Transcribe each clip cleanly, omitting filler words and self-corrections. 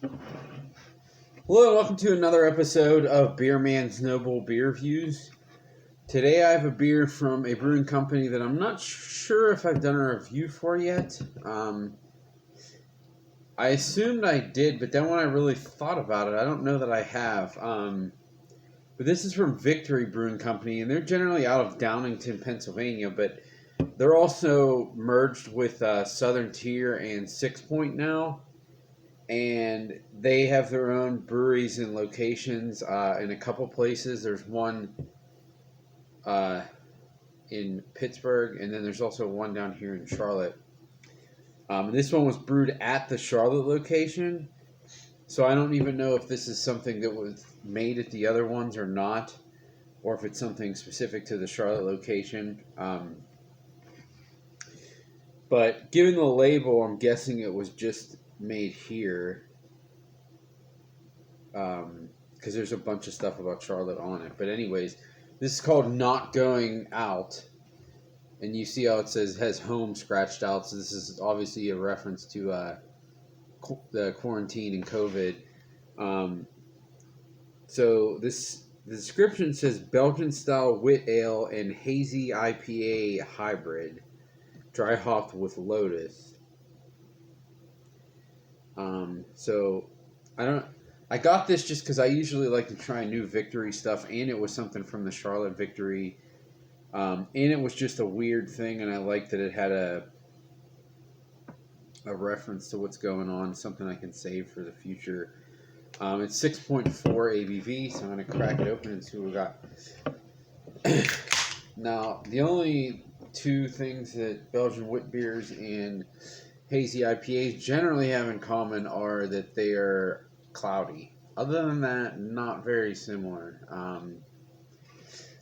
Hello, and welcome to another episode of Beer Man's Noble Beer Views. Today I have a beer from a brewing company that I'm not sure if I've done a review for yet. I assumed I did, but then when I really thought about it, I don't know that I have. But this is from Victory Brewing Company, and they're generally out of Downingtown, Pennsylvania, but they're also merged with Southern Tier and Six Point now. And they have their own breweries and locations in a couple places. There's one uh, in Pittsburgh, and then there's also one down here in Charlotte. This one was brewed at the Charlotte location, so I don't even know if this is something that was made at the other ones or not, or if it's something specific to the Charlotte location. But given the label, I'm guessing it was just made here. Because there's a bunch of stuff about Charlotte on it. But anyways, this is called Not Going Out. And you see how it says has home scratched out. So this is obviously a reference to the quarantine and COVID. So the description says Belgian style wit ale and hazy IPA hybrid, dry hopped with lotus. So I got this just because I usually like to try new Victory stuff, and it was something from the Charlotte Victory, and it was just a weird thing, and I liked that it had a reference to what's going on, something I can save for the future. It's 6.4 ABV, so I'm going to crack it open and see what we got. Now, the only two things that Belgian wit beers and hazy IPAs generally have in common are that they are cloudy. Other than that, not very similar.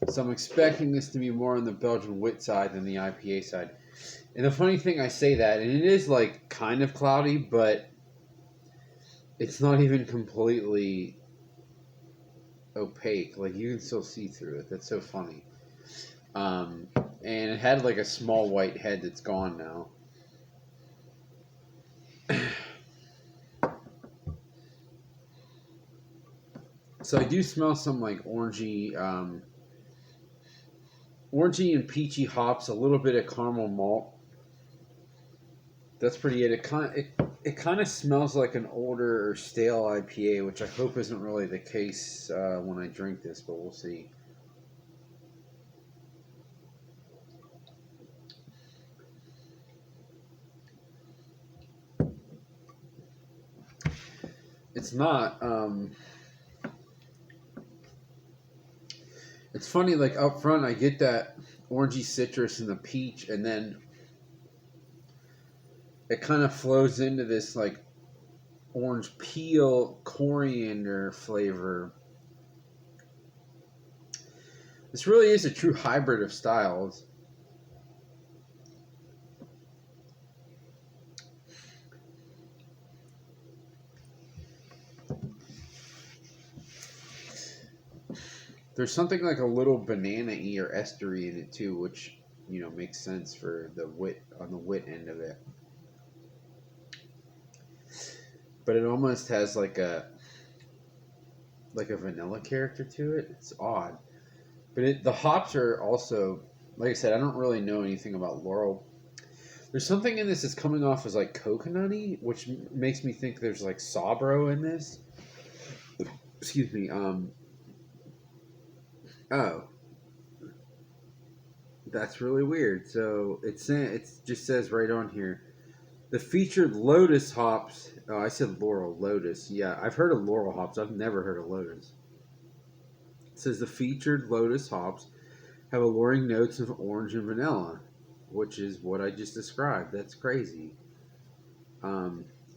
So I'm expecting this to be more on the Belgian wit side than the IPA side. And the funny thing, I say that, and it is like kind of cloudy, but it's not even completely opaque. Like you can still see through it. That's so funny. And it had like a small white head that's gone now. So I do smell some like orangey and peachy hops, a little bit of caramel malt. That's pretty it. It kind of smells like an older or stale IPA, which I hope isn't really the case when I drink this, but we'll see. It's not. It's funny, like up front, I get that orangey citrus and the peach, and then it kind of flows into this like orange peel coriander flavor. This really is a true hybrid of styles. There's something like a little banana-y or estery in it too, which makes sense for the wit on the wit end of it. But it almost has like a vanilla character to it. It's odd, but the hops are also, like I said, I don't really know anything about Laurel. There's something in this that's coming off as like coconutty, which makes me think there's like Sabro in this. Excuse me. Oh, that's really weird. So it just says right on here, the featured Lotus hops. Oh, I said Laurel Lotus. Yeah, I've heard of Laurel hops. I've never heard of Lotus. It says the featured Lotus hops have alluring notes of orange and vanilla, which is what I just described. That's crazy. I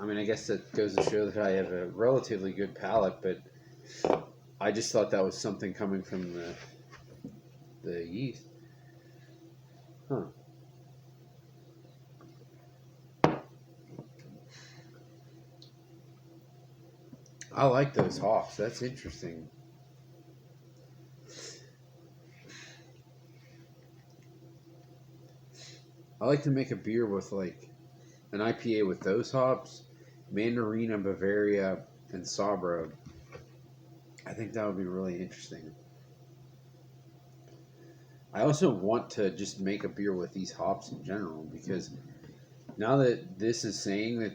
mean, I guess that goes to show that I have a relatively good palate, but I just thought that was something coming from the yeast. Huh. I like those hops. That's interesting. I like to make a beer with like an IPA with those hops Mandarina, Bavaria, and Sabra. I think that would be really interesting. I also want to just make a beer with these hops in general because now that this is saying that,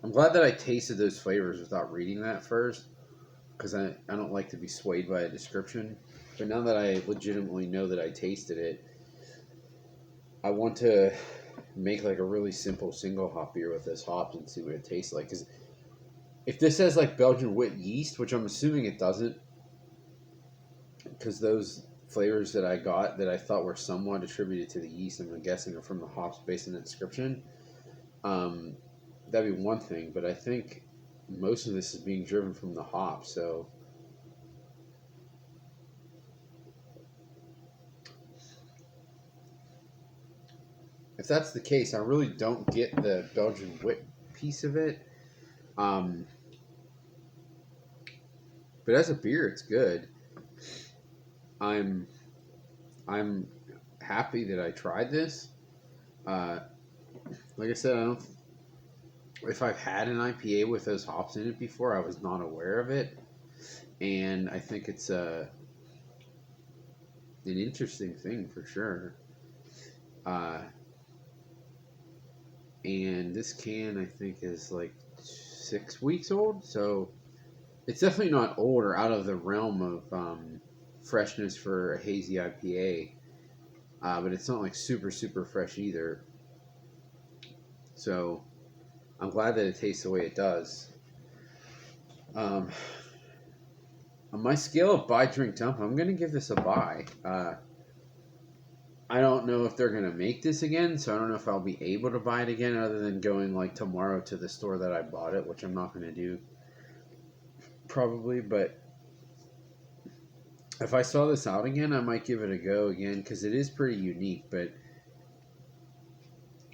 I'm glad that I tasted those flavors without reading that first because I don't like to be swayed by a description. But now that I legitimately know that I tasted it, I want to make like a really simple single hop beer with this hops and see what it tastes like. Because if this has like Belgian wheat yeast, which I'm assuming it doesn't, because those flavors that I got that I thought were somewhat attributed to the yeast, I'm guessing are from the hops based on the description. Um, that'd be one thing, but I think most of this is being driven from the hops. So if that's the case, I really don't get the Belgian wheat piece of it. Um, but as a beer, it's good. I'm I'm happy that I tried this. Uh, like I said, I don't. If I've had an IPA with those hops in it before, I was not aware of it, and I think it's an interesting thing for sure. Uh, and this can I think is like 6 weeks old, so it's definitely not old or out of the realm of freshness for a hazy IPA. But it's not like super fresh either. So I'm glad that it tastes the way it does. Um, on my scale of buy, drink, dump, I'm gonna give this a buy. I don't know if they're gonna make this again, so I don't know if I'll be able to buy it again, other than going like tomorrow to the store that I bought it, which I'm not gonna do probably. But if I saw this out again, I might give it a go again because it is pretty unique. But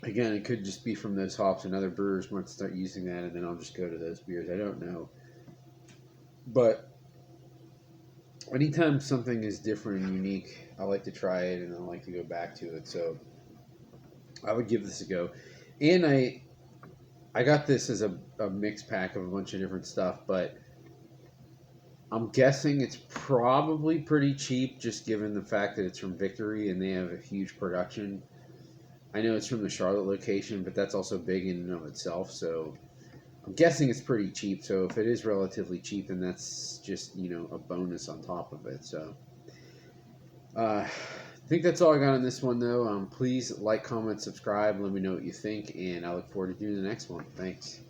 again, it could just be from those hops, and other brewers might start using that, and then I'll just go to those beers. I don't know, but anytime something is different and unique, I like to try it and I like to go back to it. So I would give this a go. And I got this as a mixed pack of a bunch of different stuff, but I'm guessing it's probably pretty cheap just given the fact that it's from Victory and they have a huge production. I know it's from the Charlotte location, but that's also big in and of itself. So I'm guessing it's pretty cheap. So if it is relatively cheap, then that's just, a bonus on top of it. So I think that's all I got on this one, though. Please like, comment, subscribe. Let me know what you think, and I look forward to doing the next one. Thanks.